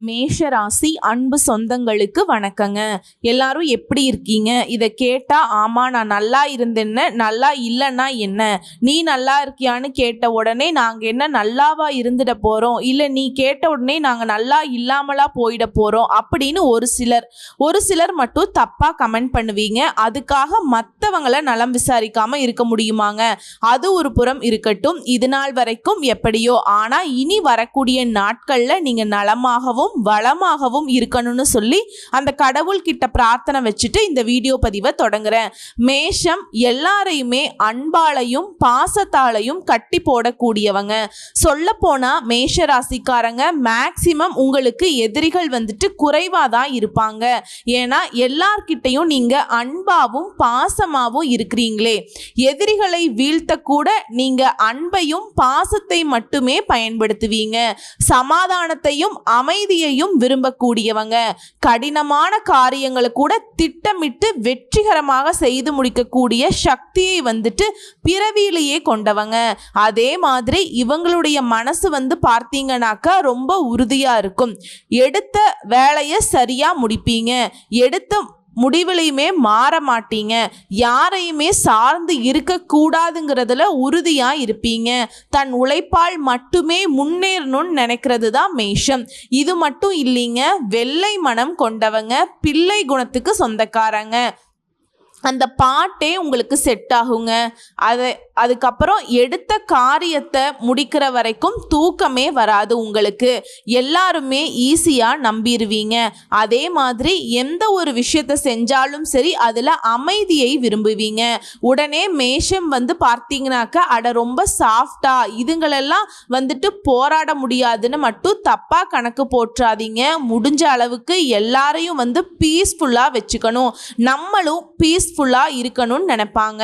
மேஷராசி அன்பு சொந்தங்களுக்கு வணக்கங்க. எல்லாரும் எப்படி இருக்கீங்க? இதை கேட்டா ஆமா நான் நல்லா இருந்தேன்னு, நல்லா இல்லைன்னா என்ன, நீ நல்லா இருக்கியான்னு கேட்ட உடனே நாங்கள் என்ன நல்லாவா இருந்துட போகிறோம், இல்லை நீ கேட்ட உடனே நாங்கள் நல்லா இல்லாமலா போயிட போகிறோம் அப்படின்னு ஒரு சிலர் மட்டும் தப்பாக கமெண்ட் பண்ணுவீங்க. அதுக்காக மற்றவங்களை நலம் விசாரிக்காமல் இருக்க முடியுமாங்க? அது ஒரு புறம் இருக்கட்டும், இது நாள் வரைக்கும் எப்படியோ. ஆனால் இனி வரக்கூடிய நாட்களில் நீங்கள் நலமாகவும் வளமாகவும் இருக்கணும்னு சொல்லி அந்த கடவுள் கிட்ட பிரார்த்தனை வச்சுட்டு இந்த வீடியோ பதிவை தொடங்குறேன். மேஷம் எல்லாரையுமே அன்பாலையும் பாசத்தாலையும் கட்டி போடக்கூடியவங்க. சொல்ல போனா மேஷ ராசிக்காரங்க மேக்சிமம் உங்களுக்கு எதிரிகள் வந்துட்டு குறைவாக தான் இருப்பாங்க. ஏன்னா எல்லார்கிட்டையும் நீங்க அன்பாவும் பாசமாவும் இருக்கிறீங்களே. எதிரிகளை வீழ்த்த கூட நீங்க அன்பையும் பாசத்தை மட்டுமே பயன்படுத்துவீங்க. சமாதானத்தையும் அமைதியையும் விரும்பக்கூடியவங்க. கடினமான காரியங்களை கூட திட்டமிட்டு வெற்றிகரமாக செய்து முடிக்கக்கூடிய சக்தியை வந்துட்டு பிறவியிலேயே கொண்டவங்க. அதே மாதிரி இவங்களுடைய மனசு பார்த்தீங்கன்னாக்கா ரொம்ப உறுதியா இருக்கும். எடுத்த வேலையை சரியா முடிப்பீங்க. எடுத்த முடிவுலையுமே மாற மாட்டீங்க. யாரையுமே சார்ந்து இருக்கக்கூடாதுங்கிறதுல உறுதியா இருப்பீங்க. தன் உழைப்பால் மட்டுமே முன்னேறணும்னு நினைக்கிறது தான் மேஷம். இது மட்டும் இல்லைங்க, வெள்ளை மனம் கொண்டவங்க, பிள்ளை குணத்துக்கு சொந்தக்காரங்க. அந்த பாட்டே உங்களுக்கு செட் ஆகுங்க. அதுக்கப்புறம் எடுத்த காரியத்தை முடிக்கிற வரைக்கும் தூக்கமே வராது உங்களுக்கு. எல்லாருமே ஈஸியாக நம்பிடுவீங்க. அதே மாதிரி எந்த ஒரு விஷயத்தை செஞ்சாலும் சரி அதில் அமைதியை விரும்புவீங்க. உடனே மேஷம் பார்த்தீங்கன்னாக்கா அட ரொம்ப சாஃப்டா இதுங்களெல்லாம் போராட முடியாதுன்னு மட்டும் தப்பாக கணக்கு போட்டுறாதீங்க. முடிஞ்ச அளவுக்கு எல்லாரையும் பீஸ்ஃபுல்லாக வச்சுக்கணும். நம்மளும் பீஸ்ஃபுல்லாக இருக்கணும்னு நினைப்பாங்க.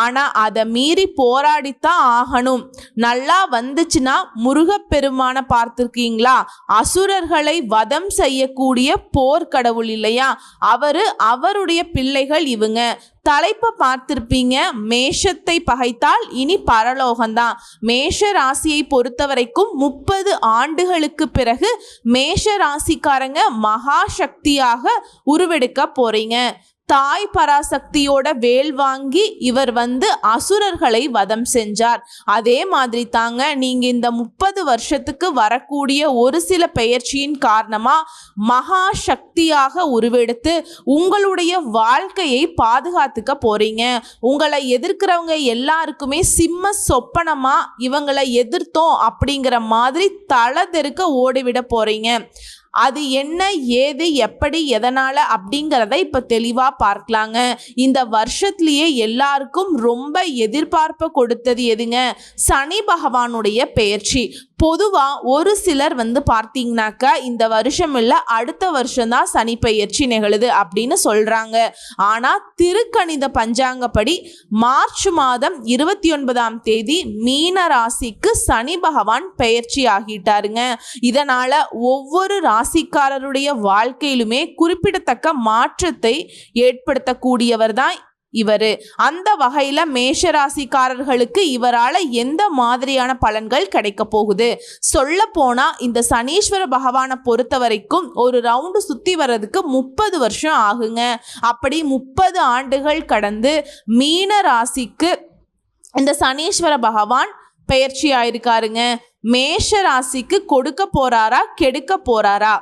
ஆனால் அதை மீறி போராடித்தான் ஆகணும். நல்லா வந்துச்சுன்னா முருகப்பெருமான பார்த்திருக்கீங்களா? அசுரர்களை வதம் செய்யக்கூடிய போர்க்கடவுள் இல்லையா? அவருடைய பிள்ளைகள் இவங்க. தலைப்பை பார்த்திருப்பீங்க, மேஷத்தை பகைத்தால் இனி பரலோகம்தான். மேஷ ராசியை பொறுத்த வரைக்கும் 30 ஆண்டுகளுக்கு பிறகு மேஷ ராசிக்காரங்க மகா சக்தியாக உருவெடுக்க போறீங்க. தாய் பராசக்தியோட வேல் வாங்கி இவர் அசுரர்களை வதம் செஞ்சார். அதே மாதிரி தாங்க நீங்க இந்த 30 வருஷத்துக்கு வரக்கூடிய ஒரு சில பெயர்ச்சியின் காரணமா மகா சக்தியாக உருவெடுத்து உங்களுடைய வாழ்க்கையை பாதுகாத்துக்க போறீங்க. உங்களை எதிர்க்கிறவங்க எல்லாருக்குமே சிம்ம சொப்பனமா இவங்களை எதிர்த்தோம் அப்படிங்கிற மாதிரி தலை தெருக்க ஓடிவிட போறீங்க. அது என்ன, ஏது, எப்படி, எதனால அப்படிங்கிறத இப்போ தெளிவாக பார்க்கலாங்க. இந்த வருஷத்துலேயே எல்லாருக்கும் ரொம்ப எதிர்பார்ப்பை கொடுத்தது எதுங்க? சனி பகவானுடைய பெயர்ச்சி. பொதுவாக ஒரு சிலர் பார்த்தீங்கன்னாக்கா இந்த வருஷம் இல்லை அடுத்த வருஷம்தான் சனி பெயர்ச்சி நிகழுது அப்படின்னு சொல்கிறாங்க. ஆனால் திருக்கணித பஞ்சாங்கப்படி மார்ச் மாதம் 29ஆம் தேதி மீன ராசிக்கு சனி பகவான் பெயர்ச்சி ஆகிட்டாருங்க. இதனால் ஒவ்வொரு ராசிக்காரருடைய வாழ்க்கையிலுமே குறிப்பிடத்தக்க மாற்றத்தை ஏற்படுத்தக்கூடியவர் தான் இவர். அந்த வகையில் மேஷராசிக்காரர்களுக்கு இவரால் எந்த மாதிரியான பலன்கள் கிடைக்க போகுது? சொல்ல போனால் இந்த சனீஸ்வர பகவானை பொறுத்த வரைக்கும் ஒரு ரவுண்டு சுற்றி வர்றதுக்கு 30 வருஷம் ஆகுங்க. அப்படி 30 ஆண்டுகள் கடந்து மீன ராசிக்கு இந்த சனீஸ்வர பகவான் பெயர்ச்சி ஆயிருக்காருங்க. மேஷ ராசிக்கு கொடுக்க போறாரா கெடுக்க போறாரா?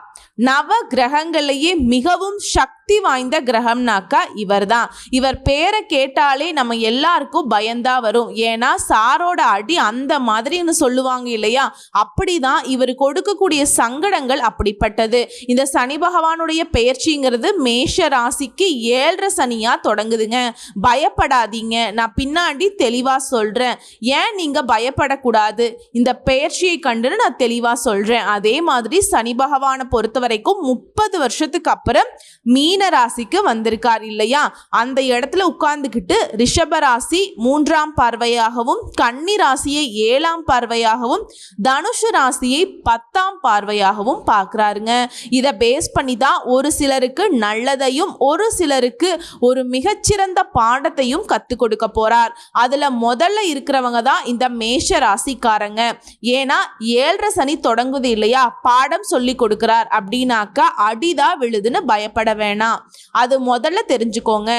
நவ கிரகங்களையே மிகவும் சக்தி வாய்ந்த கிரகம்னாக்கா இவர் தான். இவர் பேரை கேட்டாலே நம்ம எல்லாருக்கும் பயந்தா வரும். ஏன்னா சாரோட அடி அந்த மாதிரின்னு சொல்லுவாங்க இல்லையா? அப்படிதான் இவர் கொடுக்கக்கூடிய சங்கடங்கள் அப்படிப்பட்டது. இந்த சனி பகவானுடைய பெயர்ச்சிங்கிறது மேஷ ராசிக்கு 7.5 சனியா தொடங்குதுங்க. பயப்படாதீங்க, நான் பின்னாடி தெளிவா சொல்றேன். ஏன் நீங்க பயப்படக்கூடாது? இந்த பெயர்ச்சியை கண்டுன்னு நான் தெளிவா சொல்றேன். அதே மாதிரி சனி பகவானை பொறுத்த வரைக்கும் 30 வருஷத்துக்கு அப்புறம் மீன ராசிக்கு வந்திருக்கார் இல்லையா? அந்த இடத்துல உட்கார்ந்துக்கிட்டு ரிஷப ராசி 3ஆம் பார்வையாகவும், கன்னி ராசியை 7ஆம் பார்வையாகவும், தனுஷு ராசியை 10ஆம் பார்வையாகவும் பார்க்கிறாருங்க. இதை பேஸ் பண்ணி தான் ஒரு சிலருக்கு நல்லதையும் ஒரு சிலருக்கு ஒரு மிகச்சிறந்த பாடத்தையும் கற்றுக் கொடுக்க போறார். அதுல முதல்ல இருக்கிறவங்க தான் இந்த மேஷ ராசிக்காரங்க. ஏன்னா 7.5 சனி தொடங்குது இல்லையா, பாடம் சொல்லி கொடுக்கிறார் அப்படின்னாக்கா அடிதான் விழுதுன்னு பயப்பட வேணாம். அது முதல்ல தெரிஞ்சுக்கோங்க.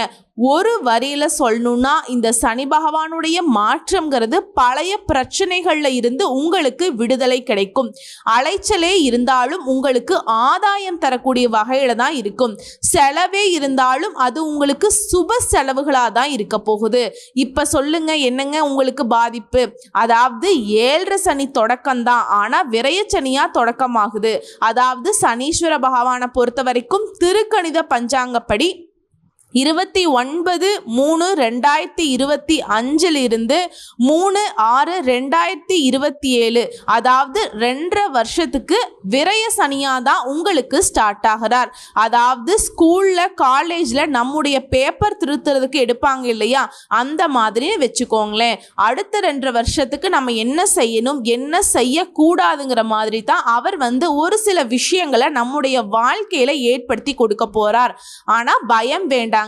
ஒரு வரியில சொல்லணும்னா இந்த சனி பகவானுடைய மாற்றம்ங்கிறது பழைய பிரச்சனைகள்ல இருந்து உங்களுக்கு விடுதலை கிடைக்கும். அலைச்சலே இருந்தாலும் உங்களுக்கு ஆதாயம் தரக்கூடிய வகையில தான் இருக்கும். செலவே இருந்தாலும் அது உங்களுக்கு சுப செலவுகளா தான் இருக்க போகுது. இப்ப சொல்லுங்க, என்னங்க உங்களுக்கு பாதிப்பு? அதாவது 7.5 சனி தொடக்கம்தான், ஆனா விரயச்சனியா தொடக்கமாகுது. அதாவது சனீஸ்வர பகவானை பொறுத்த வரைக்கும் திருக்கணித பஞ்சாங்கப்படி 29/3/2025 இருந்து 3/6/2027, அதாவது 2.5 வருஷத்துக்கு விரய சனியா தான் உங்களுக்கு ஸ்டார்ட் ஆகிறார். அதாவது ஸ்கூல்ல காலேஜ்ல நம்முடைய பேப்பர் திருத்துறதுக்கு எடுப்பாங்க இல்லையா, அந்த மாதிரி வச்சுக்கோங்களேன். அடுத்த 2.5 வருஷத்துக்கு நம்ம என்ன செய்யணும் என்ன செய்யக்கூடாதுங்கிற மாதிரி தான் அவர் ஒரு சில விஷயங்களை நம்முடைய வாழ்க்கையில ஏற்படுத்தி கொடுக்க போறார். ஆனா பயம் வேண்டாம்,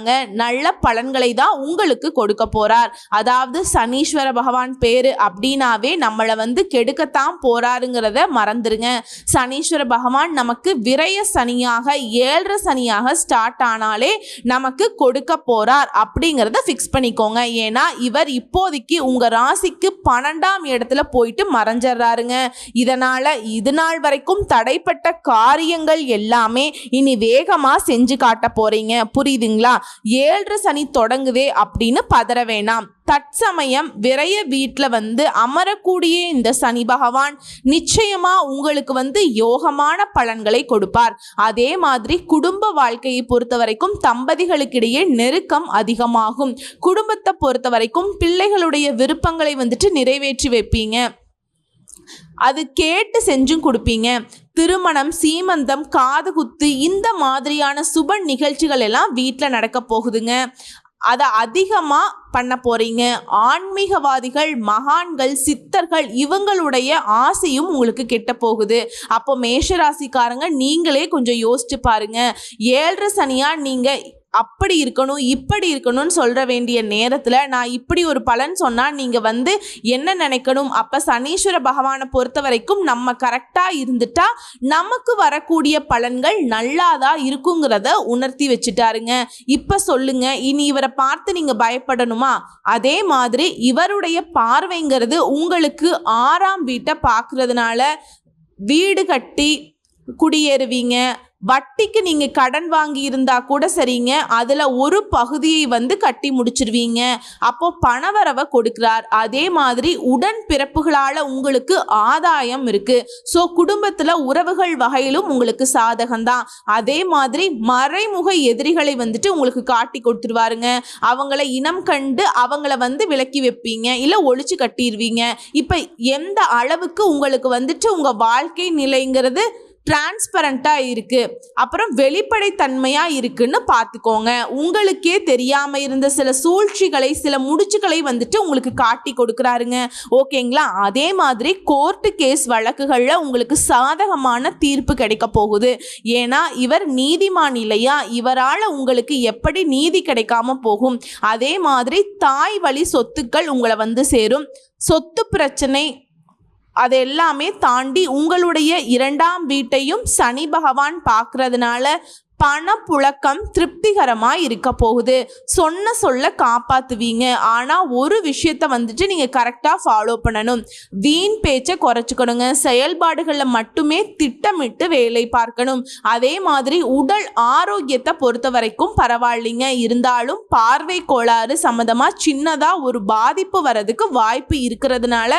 நல்ல பலன்களை தான் உங்களுக்கு கொடுக்க போறார். அதாவது சனீஸ்வர பகவான் பேரு அப்படின்னாவே நம்மளை கெடுக்கத்தான் போறாருங்கிறத மறந்துருங்க. சனீஸ்வர பகவான் நமக்கு விரய சனியாக 7.5 சனியாக ஸ்டார்ட் ஆனாலே நமக்கு கொடுக்க போறார் அப்படிங்கிறத ஃபிக்ஸ் பண்ணிக்கோங்க. ஏன்னா இவர் இப்போதைக்கு உங்க ராசிக்கு 12ஆம் இடத்துல போயிட்டு மறைஞ்சிடறாருங்க. இதனால இது நாள் வரைக்கும் தடைப்பட்ட காரியங்கள் எல்லாமே இனி வேகமா செஞ்சு காட்ட போறீங்க. புரியுதுங்களா? 7.5 சனி தொடங்குதே அப்படின்னு பதற வேணாம். தற்சமயம் விரைய வீட்டில் அமரக்கூடிய இந்த சனி பகவான் நிச்சயமா உங்களுக்கு யோகமான பலன்களை கொடுப்பார். அதே மாதிரி குடும்ப வாழ்க்கையை பொறுத்த வரைக்கும் தம்பதிகளுக்கிடையே நெருக்கம் அதிகமாகும். குடும்பத்தை பொறுத்த வரைக்கும் பிள்ளைகளுடைய விருப்பங்களை நிறைவேற்றி வைப்பீங்க. அது கேட்டு செஞ்சும் கொடுப்பீங்க. திருமணம், சீமந்தம், காது குத்து இந்த மாதிரியான சுப நிகழ்ச்சிகள் எல்லாம் வீட்டில் நடக்க போகுதுங்க. அதை அதிகமாக பண்ண போறீங்க. ஆன்மீகவாதிகள், மகான்கள், சித்தர்கள் இவங்களுடைய ஆசையும் உங்களுக்கு கிட்ட போகுது. அப்போ மேஷராசிக்காரங்க நீங்களே கொஞ்சம் யோசிச்சு பாருங்க. 7.5 சனியா நீங்க அப்படி இருக்கணும் இப்படி இருக்கணும்னு சொல்ற வேண்டிய நேரத்தில் நான் இப்படி ஒரு பலன் சொன்னால் நீங்கள் என்ன நினைக்கணும்? அப்போ சனீஸ்வர பகவானை பொறுத்த வரைக்கும் நம்ம கரெக்டாக இருந்துட்டா நமக்கு வரக்கூடிய பலன்கள் நல்லாதான் இருக்குங்கிறத உணர்த்தி வச்சுட்டாருங்க. இப்போ சொல்லுங்க, இனி இவரை பார்த்து நீங்கள் பயப்படணுமா? அதே மாதிரி இவருடைய பார்வைங்கிறது உங்களுக்கு 6ஆம் வீட்டை பார்க்கறதுனால வீடு கட்டி குடியேறுவீங்க. வட்டிக்கு நீங்க கடன் வாங்கி இருந்தா கூட சரிங்க, அதுல ஒரு பகுதியை கட்டி முடிச்சிருவீங்க. அப்போ பணவரவை கொடுக்கிறார். அதே மாதிரி உடன் பிறப்புகளால உங்களுக்கு ஆதாயம் இருக்கு. ஸோ குடும்பத்துல உறவுகள் வகையிலும் உங்களுக்கு சாதகம்தான். அதே மாதிரி மறைமுக எதிரிகளை உங்களுக்கு காட்டி கொடுத்துருவாருங்க. அவங்கள இனம் கண்டு அவங்கள விலக்கி வைப்பீங்க, இல்ல ஒழிச்சு கட்டிடுவீங்க. இப்ப எந்த அளவுக்கு உங்களுக்கு உங்க வாழ்க்கை நிலைங்கிறது டிரான்ஸ்பரண்டாக இருக்குது, அப்புறம் வெளிப்படைத்தன்மையாக இருக்குன்னு பார்த்துக்கோங்க. உங்களுக்கே தெரியாமல் இருந்த சில சூழ்ச்சிகளை, சில முடிச்சுகளை உங்களுக்கு காட்டி கொடுக்குறாருங்க. ஓகேங்களா? அதே மாதிரி கோர்ட்டு கேஸ் வழக்குகளில் உங்களுக்கு சாதகமான தீர்ப்பு கிடைக்க போகுது. ஏன்னா இவர் நீதிமான் இல்லையா, இவரால் உங்களுக்கு எப்படி நீதி கிடைக்காம போகும்? அதே மாதிரி தாய் வழி சொத்துக்கள் உங்களை சேரும். சொத்து பிரச்சனை அது எல்லாமே தாண்டி உங்களுடைய 2ஆம் வீட்டையும் சனி பகவான் பார்க்கறதுனால பணப்புழக்கம் திருப்திகரமாக இருக்க போகுது. சொல்ல காப்பாற்றுவீங்க. ஆனால் ஒரு விஷயத்தை நீங்கள் கரெக்டாக ஃபாலோ பண்ணணும். வீண் பேச்சை குறைச்சிக்கணுங்க. செயல்பாடுகளில் மட்டுமே திட்டமிட்டு வேலை பார்க்கணும். அதே மாதிரி உடல் ஆரோக்கியத்தை பொறுத்த வரைக்கும் பரவாயில்லைங்க. இருந்தாலும் பார்வை கோளாறு சம்மந்தமாக சின்னதாக ஒரு பாதிப்பு வர்றதுக்கு வாய்ப்பு இருக்கிறதுனால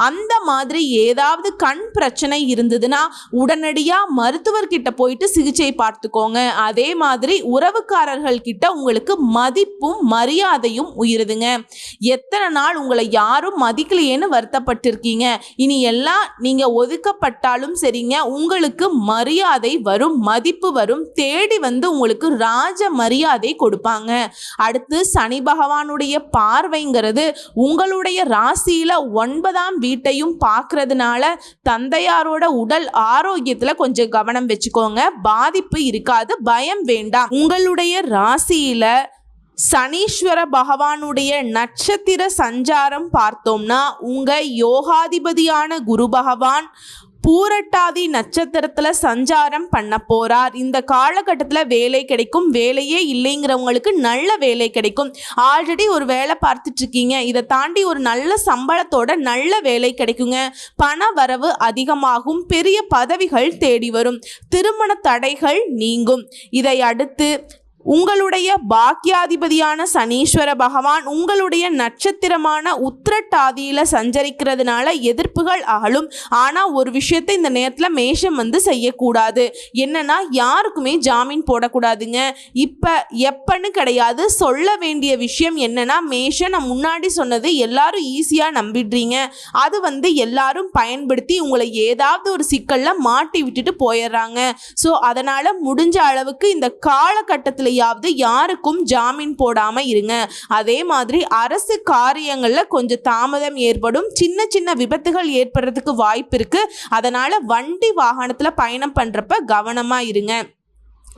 அந்த மாதிரி ஏதாவது கண் பிரச்சனை இருந்ததுன்னா உடனடியாக மருத்துவர்கிட்ட போயிட்டு சிகிச்சை பார்த்துக்கோங்க. அதே மாதிரி உறவுக்காரர்கள் கிட்ட உங்களுக்கு மதிப்பும் மரியாதையும் உயருதுங்க. எத்தனை நாள் உங்களை யாரும் மதிக்கலையேன்னு வருத்தப்பட்டிருக்கீங்க. இனி எல்லாம் நீங்க ஒதுக்கப்பட்டாலும் சரிங்க, உங்களுக்கு மரியாதை வரும், மதிப்பு வரும். தேடி உங்களுக்கு ராஜ மரியாதை கொடுப்பாங்க. அடுத்து சனி பகவானுடைய பார்வைங்கிறது உங்களுடைய ராசியில 9ஆம் வீட்டையும் பார்க்கறதுனால தந்தையாரோட உடல் ஆரோக்கியத்துல கொஞ்சம் கவனம் வச்சுக்கோங்க. பாதிப்பு இருக்காது, பயம் வேண்டாம். உங்களுடைய ராசியில சனீஸ்வர பகவானுடைய நட்சத்திர சஞ்சாரம் பார்த்தோம்னா உங்க யோகாதிபதியான குரு பகவான் பூரட்டாதி நட்சத்திரத்துல சஞ்சாரம் பண்ண போறார். இந்த காலகட்டத்தில் வேலை கிடைக்கும். வேலையே இல்லைங்கிறவங்களுக்கு நல்ல வேலை கிடைக்கும். ஆல்ரெடி ஒரு வேலை பார்த்துட்டு இருக்கீங்க, இதை தாண்டி ஒரு நல்ல சம்பளத்தோட நல்ல வேலை கிடைக்குங்க. பண வரவு அதிகமாகும். பெரிய பதவிகள் தேடி வரும். திருமண தடைகள் நீங்கும். இதை அடுத்து உங்களுடைய பாக்கியாதிபதியான சனீஸ்வர பகவான் உங்களுடைய நட்சத்திரமான உத்திரட்டாதியில சஞ்சரிக்கிறதுனால எதிர்ப்புகள் அகலும். ஆனால் ஒரு விஷயத்தை இந்த நேரத்தில் மேஷம் செய்யக்கூடாது. என்னன்னா, யாருக்குமே ஜாமீன் போடக்கூடாதுங்க. இப்போ எப்பன்னு கிடையாது. சொல்ல வேண்டிய விஷயம் என்னன்னா, மேஷம் நான் முன்னாடி சொன்னது எல்லாரும் ஈஸியாக நம்பிடுறீங்க. அது எல்லாரும் பயன்படுத்தி உங்களை ஏதாவது ஒரு சிக்கல்ல மாட்டி விட்டுட்டு போயிடுறாங்க. ஸோ அதனால முடிஞ்ச அளவுக்கு இந்த காலகட்டத்தில் யாருக்கும் ஜாமீன் போடாம இருங்க. அதே மாதிரி அரசு காரியங்கள்ல கொஞ்சம் தாமதம் ஏற்படும். சின்ன சின்ன விபத்துகள் ஏற்படுறதுக்கு வாய்ப்பு இருக்கு. அதனால வண்டி வாகனத்துல பயணம் பண்றப்ப கவனமா இருங்க.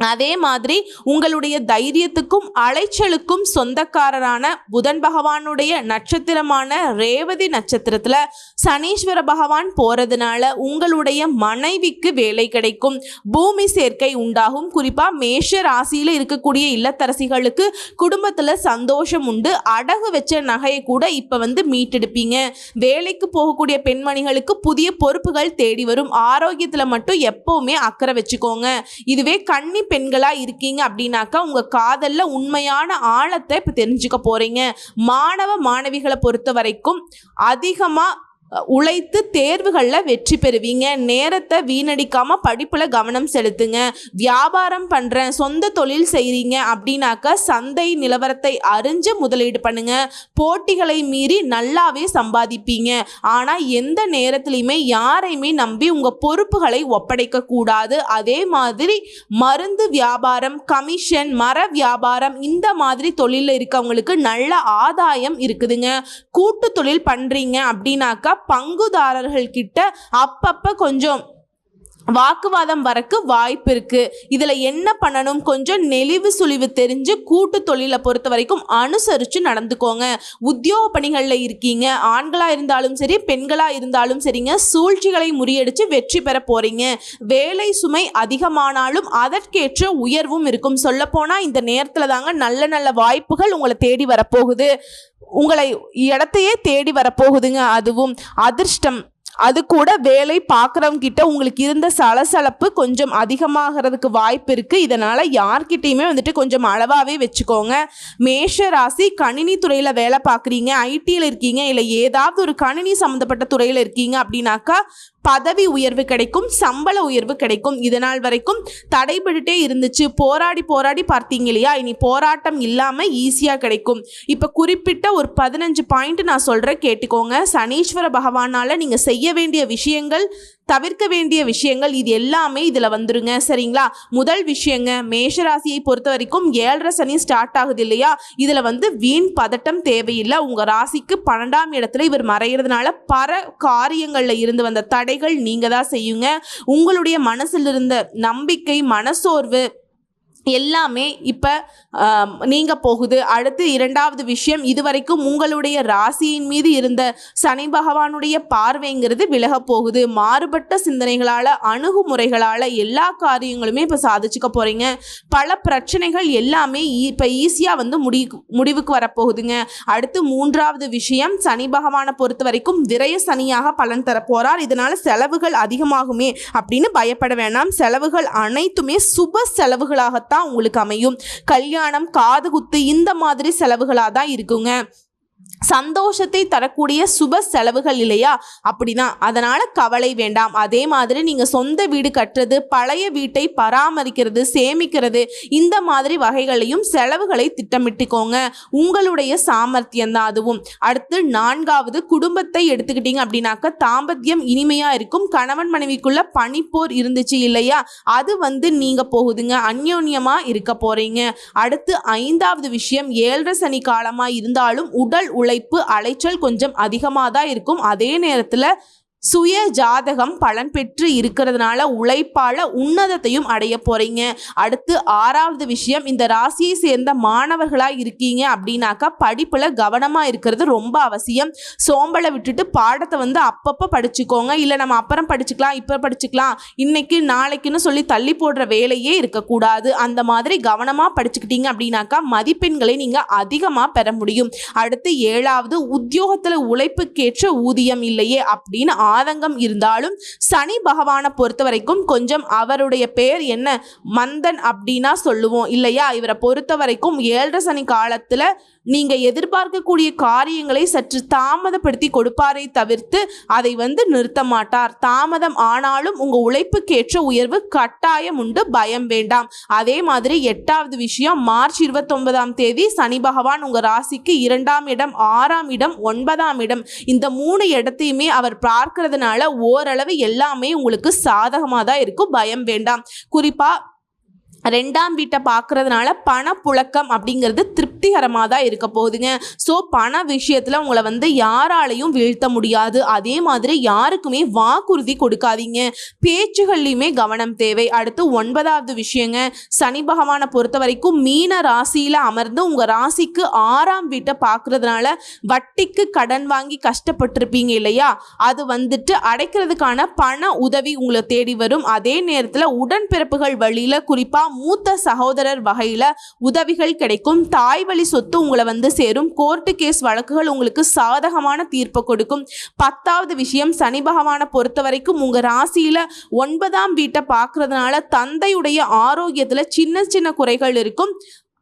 அதே மாதிரி உங்களுடைய தைரியத்துக்கும் அலைச்சலுக்கும் சொந்தக்காரரான புதன் பகவானுடைய நட்சத்திரமான ரேவதி நட்சத்திரத்தில் சனீஸ்வர பகவான் போகிறதுனால உங்களுடைய மனைவிக்கு வேலை கிடைக்கும். பூமி சேர்க்கை உண்டாகும். குறிப்பாக மேஷ ராசியில் இருக்கக்கூடிய இல்லத்தரசிகளுக்கு குடும்பத்தில் சந்தோஷம் உண்டு. அடகு வச்ச நகையை கூட இப்போ மீட்டெடுப்பீங்க. வேலைக்கு போகக்கூடிய பெண்மணிகளுக்கு புதிய பொறுப்புகள் தேடி வரும். ஆரோக்கியத்தில் மட்டும் எப்பவுமே அக்கறை வச்சுக்கோங்க. இதுவே கன்னி பெண்களா இருக்கீங்க அப்படின்னாக்கா உங்க காதல்ல உண்மையான ஆழத்தை இப்ப தெரிஞ்சுக்க போறீங்க. மாணவ மாணவிகளை பொறுத்த வரைக்கும் அதிகமா உழைத்து தேர்வுகளில் வெற்றி பெறுவீங்க. நேரத்தை வீணடிக்காமல் படிப்பில் கவனம் செலுத்துங்க. வியாபாரம் பண்ணுறேன், சொந்த தொழில் செய்கிறீங்க அப்படின்னாக்கா சந்தை நிலவரத்தை அறிஞ்சு முதலீடு பண்ணுங்க. போட்டிகளை மீறி நல்லாவே சம்பாதிப்பீங்க. ஆனால் எந்த நேரத்துலையுமே யாரையுமே நம்பி உங்கள் பொறுப்புகளை ஒப்படைக்க கூடாது. அதே மாதிரி மருந்து வியாபாரம், கமிஷன், மர வியாபாரம் இந்த மாதிரி தொழிலில் இருக்கவங்களுக்கு நல்ல ஆதாயம் இருக்குதுங்க. கூட்டு தொழில் பண்ணுறீங்க அப்படின்னாக்கா பங்குதாரர்கள் கிட்ட அப்பப்ப கொஞ்சம் வாக்குவாதம் வரக்கு வாய்ப்பு இருக்கு. இதுல என்ன பண்ணணும், கொஞ்சம் நெளிவு சுழிவு தெரிஞ்சு கூட்டு தொழிலை பொறுத்த வரைக்கும் அனுசரிச்சு நடந்துக்கோங்க. உத்தியோக பணிகளில் இருக்கீங்க, ஆண்களா இருந்தாலும் சரி பெண்களா இருந்தாலும் சரிங்க, சூழ்ச்சிகளை முறியடிச்சு வெற்றி பெற போறீங்க. வேலை சுமை அதிகமானாலும் அதற்கேற்ற உயர்வும் இருக்கும். சொல்ல போனா இந்த நேரத்துல தாங்க நல்ல நல்ல வாய்ப்புகள் உங்களை தேடி வரப்போகுது. உங்களை இடத்தையே தேடி வரப்போகுதுங்க. அதுவும் அதிர்ஷ்டம். அது கூட வேலை பார்க்குறவங்க கிட்ட உங்களுக்கு இருந்த சலசலப்பு கொஞ்சம் அதிகமாகிறதுக்கு வாய்ப்பு இருக்குது. இதனால் யார்கிட்டையுமே கொஞ்சம் அளவாகவே வச்சுக்கோங்க. மேஷ ராசி கணினி துறையில் வேலை பார்க்குறீங்க, ஐடியில் இருக்கீங்க, இல்லை ஏதாவது ஒரு கணினி சம்மந்தப்பட்ட துறையில் இருக்கீங்க அப்படின்னாக்கா பதவி உயர்வு கிடைக்கும், சம்பள உயர்வு கிடைக்கும். இதனால் வரைக்கும் தடைபட்டுட்டே இருந்துச்சு, போராடி போராடி பார்த்தீங்க இல்லையா, இனி போராட்டம் இல்லாமல் ஈஸியாக கிடைக்கும். இப்போ குறிப்பிட்ட ஒரு 15 பாயிண்ட் நான் சொல்கிறேன், கேட்டுக்கோங்க. சனீஸ்வர பகவானால் நீங்கள் செய்ய வேண்டிய விஷயங்கள், தவிர்க்க வேண்டிய விஷயங்கள், இது எல்லாமே இதில் வந்துருங்க. சரிங்களா? முதல் விஷயங்க, மேஷராசியை பொறுத்த வரைக்கும் 7.5 சனி ஸ்டார்ட் ஆகுது இல்லையா, இதில் வீண் பதட்டம் தேவையில்லை. உங்கள் ராசிக்கு 12ஆம் இடத்துல இவர் மறைகிறதுனால பல காரியங்களில் இருந்து வந்த தடைகள் நீங்கள் தான் செய்யுங்க. உங்களுடைய மனசில் இருந்த நம்பிக்கை, மனசோர்வு எல்லாமே இப்போ நீங்க போகுது. அடுத்து இரண்டாவது விஷயம், இதுவரைக்கும் உங்களுடைய ராசியின் மீது இருந்த சனி பகவானுடைய பார்வைங்கிறது விலக போகுது. மாறுபட்ட சிந்தனைகளால், அணுகுமுறைகளால் எல்லா காரியங்களுமே இப்போ சாதிச்சுக்க போகிறீங்க. பல பிரச்சனைகள் எல்லாமே இப்போ ஈஸியாக முடிவுக்கு வரப்போகுதுங்க. அடுத்து மூன்றாவது விஷயம், சனி பகவானை பொறுத்த வரைக்கும் விரய சனியாக பலன் தரப்போகிறார். இதனால் செலவுகள் அதிகமாகுமே அப்படின்னு பயப்பட வேண்டாம். செலவுகள் அனைத்துமே சுப செலவுகளாகத்தான் உங்களுக்கு அமையும். கல்யாணம், காது குத்து இந்த மாதிரி செலவுகளாக தான் இருக்குங்க. சந்தோஷத்தை தரக்கூடிய சுப செலவுகள் இல்லையா, அப்படிதான். அதனால கவலை வேண்டாம். அதே மாதிரி நீங்க சொந்த வீடு கட்டுறது, பழைய வீட்டை பராமரிக்கிறது, சேமிக்கிறது, இந்த மாதிரி வகைகளையும் செலவுகளை திட்டமிட்டுக்கோங்க. உங்களுடைய சாமர்த்தியம் தான் அதுவும். அடுத்து நான்காவது, குடும்பத்தை எடுத்துக்கிட்டீங்க அப்படின்னாக்க தாம்பத்தியம் இனிமையா இருக்கும். கணவன் மனைவிக்குள்ள பனிப்போர் இருந்துச்சு இல்லையா, அது நீங்க போகுதுங்க. அந்யோன்யமா இருக்க போறீங்க. அடுத்து ஐந்தாவது விஷயம், 7.5 சனி காலமா இருந்தாலும் உடல் உழைப்பு, அலைச்சல் கொஞ்சம் அதிகமாக தான் இருக்கும். அதே நேரத்தில் சுய ஜாதகம் பலன் பெற்று இருக்கிறதுனால உழைப்பால உன்னதத்தையும் அடைய போறீங்க. அடுத்து 6வது விஷயம், இந்த ராசியை சேர்ந்த மாணவர்களா இருக்கீங்க அப்படின்னாக்கா படிப்புல கவனமா இருக்கிறது ரொம்ப அவசியம். சோம்பலை விட்டுட்டு பாடத்தை அப்பப்போ படிச்சுக்கோங்க. இல்லை நம்ம அப்புறம் படிச்சுக்கலாம், இப்போ படிச்சுக்கலாம், இன்னைக்கு நாளைக்குன்னு சொல்லி தள்ளி போடுற வேலையே இருக்கக்கூடாது. அந்த மாதிரி கவனமா படிச்சுக்கிட்டீங்க அப்படின்னாக்கா மதிப்பெண்களை நீங்க அதிகமா பெற முடியும். அடுத்து 7வது, உத்தியோகத்துல உழைப்புக்கேற்ற ஊதியம் இல்லையே அப்படின்னு ஆதங்கம் இருந்தாலும் சனி பகவானை பொறுத்த வரைக்கும் கொஞ்சம், அவருடைய பேர் என்ன, மந்தன் அப்படின்னா சொல்லுவோம் இல்லையா, இவரை பொறுத்த வரைக்கும் 7.5 சனி காலத்துல நீங்க எதிர்பார்க்கக்கூடிய காரியங்களை சற்று தாமதப்படுத்தி கொடுப்பாரை தவிர்த்து அதை நிறுத்த மாட்டார். தாமதம் ஆனாலும் உங்க உழைப்புக்கேற்ற உயர்வு கட்டாயம் உண்டு, பயம் வேண்டாம். அதே மாதிரி 8வது விஷயம், மார்ச் 29ஆம் தேதி சனி பகவான் உங்க ராசிக்கு 2ஆம் இடம், 6ஆம் இடம், 9ஆம் இடம், இந்த 3 இடத்தையுமே அவர் பார்க்கறதுனால ஓரளவு எல்லாமே உங்களுக்கு சாதகமாக தான் இருக்கும், பயம் வேண்டாம். குறிப்பா 2ஆம் வீட்டை பார்க்கறதுனால பணப்புழக்கம் அப்படிங்கிறது திருப்திகரமாக தான் இருக்க போகுதுங்க. ஸோ பண விஷயத்தில் உங்களை யாராலையும் வீழ்த்த முடியாது. அதே மாதிரி யாருக்குமே வாக்குறுதி கொடுக்காதீங்க, பேச்சுகள்லையுமே கவனம் தேவை. அடுத்து 9வது விஷயங்க, சனி பகவானை பொறுத்த வரைக்கும் மீன ராசியில் அமர்ந்து உங்கள் ராசிக்கு 6ஆம் வீட்டை பார்க்கறதுனால வட்டிக்கு கடன் வாங்கி கஷ்டப்பட்டிருப்பீங்க இல்லையா, அது அடைக்கிறதுக்கான பண உதவி உங்களை தேடி வரும். அதே நேரத்தில் உடன்பிறப்புகள் வழியில் குறிப்பாக மூத்த சகோதரர் வகையில உதவிகள் கிடைக்கும். தாய் வழி சொத்து உங்களை சேரும். கோர்ட்டு கேஸ் வழக்குகள் உங்களுக்கு சாதகமான தீர்ப்பு கொடுக்கும். 10வது விஷயம், சனி பகவானை பொறுத்த வரைக்கும் உங்க ராசியில 9ஆம் வீட்டை பார்க்கறதுனால தந்தையுடைய ஆரோக்கியத்துல சின்ன சின்ன குறைகள் இருக்கும்.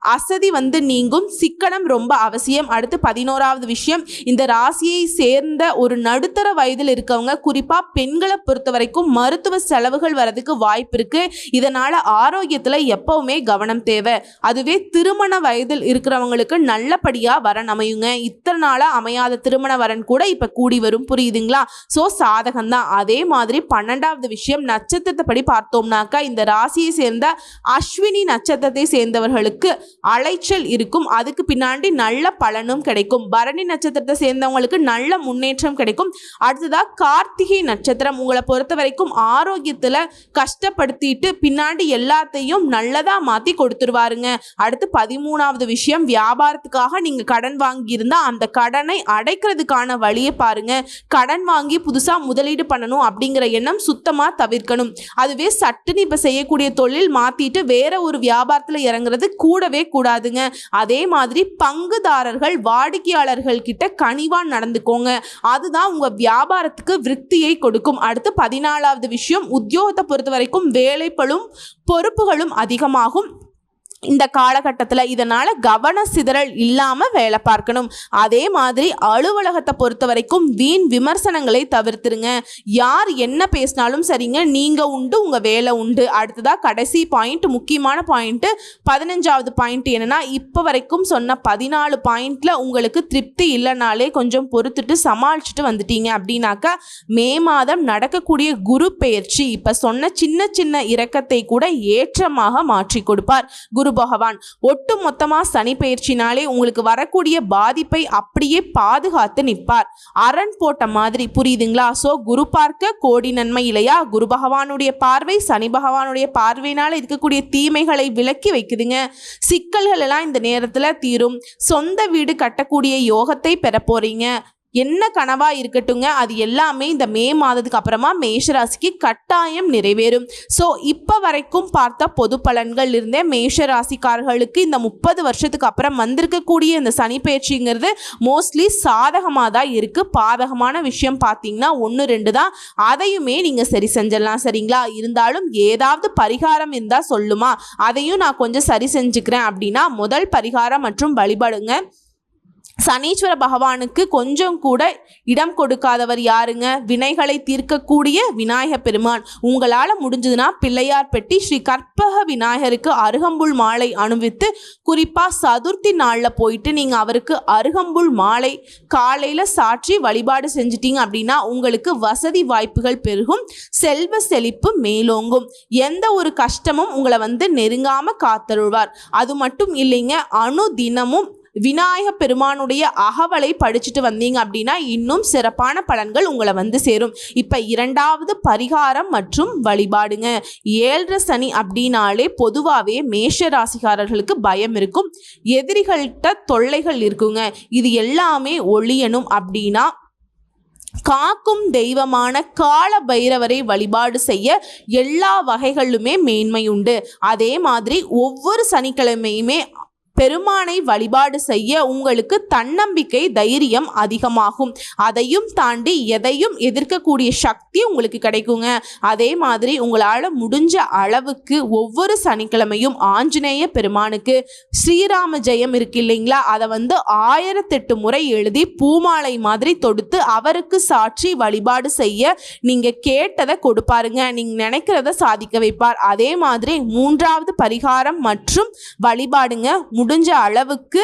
அசதி நீங்கும், சிக்கனம் ரொம்ப அவசியம். அடுத்து 11வது விஷயம், இந்த ராசியை சேர்ந்த ஒரு நடுத்தர வயதில் இருக்கவங்க, குறிப்பா பெண்களை பொறுத்த வரைக்கும் மருத்துவ செலவுகள் வரதுக்கு வாய்ப்பு இருக்கு. இதனால ஆரோக்கியத்துல எப்பவுமே கவனம் தேவை. அதுவே திருமண வயதில் இருக்கிறவங்களுக்கு நல்லபடியா வரன் அமையுங்க. இத்தனை நாளா அமையாத திருமண வரன் கூட இப்ப கூடி வரும், புரியுதுங்களா? ஸோ சாதகம் தான். அதே மாதிரி 12வது விஷயம், நட்சத்திரத்தை படி பார்த்தோம்னாக்கா இந்த ராசியை சேர்ந்த அஸ்வினி நட்சத்திரத்தை சேர்ந்தவர்களுக்கு அலைச்சல் இருக்கும், அதுக்கு பின்னாடி நல்ல பலனும் கிடைக்கும். பரணி நட்சத்திரத்தை சேர்ந்தவங்களுக்கு நல்ல முன்னேற்றம் கிடைக்கும். அடுத்ததா கார்த்திகை நட்சத்திரம் உங்களை பொறுத்த வரைக்கும் ஆரோக்கியத்துல கஷ்டப்படுத்திட்டு பின்னாடி எல்லாத்தையும் நல்லதா மாத்தி கொடுத்துருவாருங்க. அடுத்து 13வது விஷயம், வியாபாரத்துக்காக நீங்க கடன் வாங்கியிருந்தா அந்த கடனை அடைக்கிறதுக்கான வழியை பாருங்க. கடன் வாங்கி புதுசா முதலீடு பண்ணணும் அப்படிங்கிற எண்ணம் சுத்தமா தவிர்க்கணும். அதுவே சட்டுன்னு இப்ப செய்யக்கூடிய தொழில் மாத்திட்டு வேற ஒரு வியாபாரத்துல இறங்குறது கூடவே கூடாதுங்க. அதே மாதிரி பங்குதாரர்கள் வாடிக்கையாளர்கள் கிட்ட கனிவா நடந்துக்கோங்க, அதுதான் உங்க வியாபாரத்துக்கு விருத்தியை கொடுக்கும். அடுத்து 14வது விஷயம், உத்தியோகத்தை பொறுத்த வரைக்கும் வேலைப்பளும் பொறுப்புகளும் அதிகமாகும் இந்த காலகட்டத்தில். இதனால கவன சிதறல் இல்லாம வேலை பார்க்கணும். அதே மாதிரி அலுவலகத்தை பொறுத்த வரைக்கும் வீண் விமர்சனங்களை தவிர்த்துருங்க. யார் என்ன பேசினாலும் சரிங்க, நீங்க உண்டு உங்க வேலை உண்டு. அடுத்ததா கடைசி பாயிண்ட், முக்கியமான பாயிண்ட், 15வது பாயிண்ட் என்னன்னா, இப்போ வரைக்கும் சொன்ன 14 பாயிண்ட்ல உங்களுக்கு திருப்தி இல்லைனாலே கொஞ்சம் பொறுத்துட்டு சமாளிச்சுட்டு வந்துட்டீங்க அப்படின்னாக்கா மே மாதம் நடக்கக்கூடிய குரு பெயர்ச்சி இப்ப சொன்ன சின்ன சின்ன இரக்கத்தை கூட ஏற்றமாக மாற்றி கொடுப்பார் குரு பகவான். ஒட்டு மொத்தமா சனி பெயர்ச்சினாலே உங்களுக்கு வரக்கூடிய பாதிப்பை அப்படியே பாதுகாத்து நிற்பார், அரண் போட்ட மாதிரி, புரியுதுங்களா? சோ குரு பார்க்க கோடி நன்மை இல்லையா? குரு பகவானுடைய பார்வை சனி பகவானுடைய பார்வையினால இருக்கக்கூடிய தீமைகளை விலக்கி வைக்குதுங்க. சிக்கல்கள் எல்லாம் இந்த நேரத்துல தீரும். சொந்த வீடு கட்டக்கூடிய யோகத்தை பெற போறீங்க. என்ன கனவா இருக்கட்டுங்க, அது எல்லாமே இந்த மே மாதத்துக்கு அப்புறமா மேஷராசிக்கு கட்டாயம் நிறைவேறும். ஸோ இப்போ வரைக்கும் பார்த்த பொது பலன்கள் இருந்தே மேஷராசிக்காரர்களுக்கு இந்த 30 வருஷத்துக்கு அப்புறம் வந்திருக்கக்கூடிய இந்த சனி பயிற்சிங்கிறது மோஸ்ட்லி சாதகமாக தான் இருக்குது. பாதகமான விஷயம் பார்த்தீங்கன்னா 1-2 தான், அதையுமே நீங்கள் சரி செஞ்சிடலாம், சரிங்களா? இருந்தாலும் ஏதாவது பரிகாரம் இருந்தால் சொல்லுமா, அதையும் நான் கொஞ்சம் சரி செஞ்சுக்கிறேன் அப்படின்னா முதல் பரிகாரம் மற்றும் வழிபாடுங்க. சனீஸ்வர பகவானுக்கு கொஞ்சம் கூட இடம் கொடுக்காதவர் யாருங்க? வினைகளை தீர்க்கக்கூடிய விநாயக பெருமான். உங்களால் முடிஞ்சதுன்னா பிள்ளையார் பெட்டி ஸ்ரீ கற்பக விநாயகருக்கு அருகம்புல் மாலை அணிவித்து, குறிப்பாக சதுர்த்தி நாளில் போயிட்டு நீங்கள் அவருக்கு அருகம்புல் மாலை காலையில் சாற்றி வழிபாடு செஞ்சிட்டீங்க அப்படின்னா உங்களுக்கு வசதி வாய்ப்புகள் பெருகும், செல்வ செழிப்பு மேலோங்கும், எந்த ஒரு கஷ்டமும் உங்களை நெருங்காமல் காத்தருள்வார். அது மட்டும் இல்லைங்க, தினமும் விநாயக பெருமானுடைய அகவலை படிச்சுட்டு வந்தீங்க அப்படின்னா இன்னும் சிறப்பான பலன்கள் உங்களை வந்து சேரும். இப்போ இரண்டாவது பரிகாரம் மற்றும் வழிபாடுங்க. 7 சனி அப்படின்னாலே பொதுவாகவே மேஷ ராசிக்காரர்களுக்கு பயம் இருக்கும், எதிரிகள்கிட்ட தொல்லைகள் இருக்குங்க. இது எல்லாமே ஒழியணும் அப்படின்னா காக்கும் தெய்வமான கால பைரவரை வழிபாடு செய்ய எல்லா வகைகளிலுமே மேன்மை உண்டு. அதே மாதிரி ஒவ்வொரு சனிக்கிழமையுமே பெருமானை வழிபாடு செய்ய உங்களுக்கு தன்னம்பிக்கை தைரியம் அதிகமாகும். அதையும் தாண்டி எதையும் எதிர்க்கக்கூடிய சக்தி உங்களுக்கு கிடைக்குங்க. அதே மாதிரி உங்களால் முடிஞ்ச அளவுக்கு ஒவ்வொரு சனிக்கிழமையும் ஆஞ்சநேய பெருமானுக்கு ஸ்ரீராம ஜெயம் இருக்கு இல்லைங்களா, அதை வந்து 1008 முறை எழுதி பூமாலை மாதிரி தொடுத்து அவருக்கு சாட்சி வழிபாடு செய்ய நீங்கள் கேட்டதை கொடுப்பாருங்க. நீங்கள் நினைக்கிறத சாதிக்க வைப்பார். அதே மாதிரி 3வது பரிகாரம் மற்றும் வழிபாடுங்க. முடிஞ்ச அளவுக்கு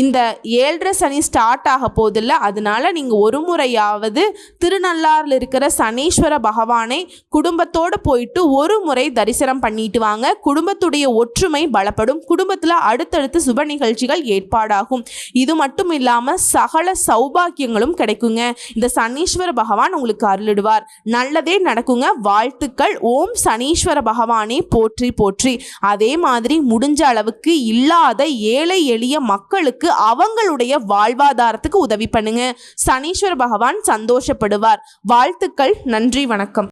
இந்த 7 சனி ஸ்டார்ட் ஆக போதில்லை, அதனால நீங்கள் ஒரு முறையாவது திருநள்ளாறில் இருக்கிற சனீஸ்வர பகவானை குடும்பத்தோடு போயிட்டு ஒரு முறை தரிசனம் பண்ணிட்டு வாங்க. குடும்பத்துடைய ஒற்றுமை பலப்படும். குடும்பத்தில் அடுத்தடுத்து சுப நிகழ்ச்சிகள் ஏற்பாடாகும். இது மட்டும் இல்லாமல் சகல சௌபாக்கியங்களும் கிடைக்குங்க. இந்த சனீஸ்வர பகவான் உங்களுக்கு அருளிடுவார். நல்லதே நடக்குங்க. வாழ்த்துக்கள். ஓம் சனீஸ்வர பகவானே போற்றி போற்றி. அதே மாதிரி முடிஞ்ச அளவுக்கு இல்லாத ஏழை எளிய மக்களுக்கு அவங்களுடைய வாழ்வாதாரத்துக்கு உதவி பண்ணுங்க. சனீஸ்வர பகவான் சந்தோஷப்படுவார். வாழ்த்துக்கள். நன்றி, வணக்கம்.